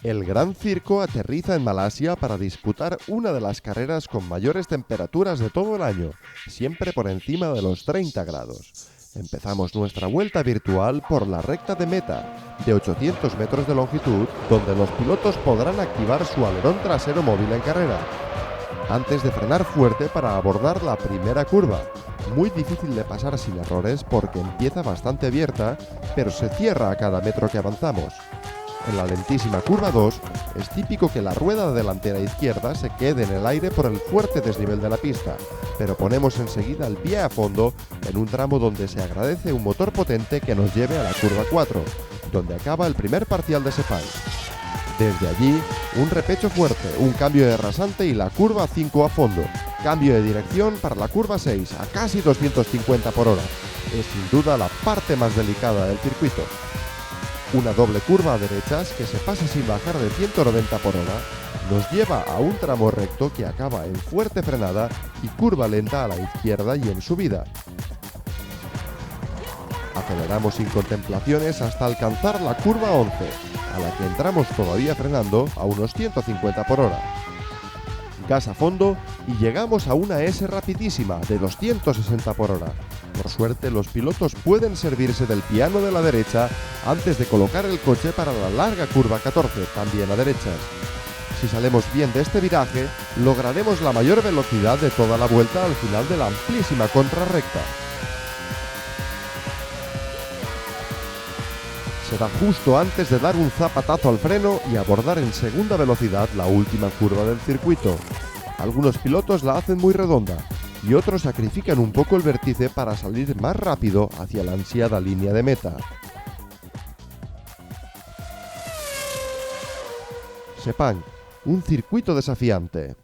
El Gran Circo aterriza en Malasia para disputar una de las carreras con mayores temperaturas de todo el año, siempre por encima de los 30 grados. Empezamos nuestra vuelta virtual por la recta de meta, de 800 metros de longitud, donde los pilotos podrán activar su alerón trasero móvil en carrera, antes de frenar fuerte para abordar la primera curva. Muy difícil de pasar sin errores porque empieza bastante abierta, pero se cierra a cada metro que avanzamos. En la lentísima curva 2, es típico que la rueda delantera izquierda se quede en el aire por el fuerte desnivel de la pista, pero ponemos enseguida el pie a fondo en un tramo donde se agradece un motor potente que nos lleve a la curva 4, donde acaba el primer parcial de Sepang. Desde allí, un repecho fuerte, un cambio de rasante y la curva 5 a fondo. Cambio de dirección para la curva 6 a casi 250 por hora. Es sin duda la parte más delicada del circuito. Una doble curva a derechas que se pasa sin bajar de 190 por hora nos lleva a un tramo recto que acaba en fuerte frenada y curva lenta a la izquierda y en subida. Aceleramos sin contemplaciones hasta alcanzar la curva 11, a la que entramos todavía frenando a unos 150 por hora. Gas a fondo y llegamos a una S rapidísima de 260 por hora. Por suerte, los pilotos pueden servirse del piano de la derecha antes de colocar el coche para la larga curva 14, también a derechas. Si salimos bien de este viraje, lograremos la mayor velocidad de toda la vuelta al final de la amplísima contrarrecta. Será justo antes de dar un zapatazo al freno y abordar en segunda velocidad la última curva del circuito. Algunos pilotos la hacen muy redonda y otros sacrifican un poco el vértice para salir más rápido hacia la ansiada línea de meta. Sepang, un circuito desafiante.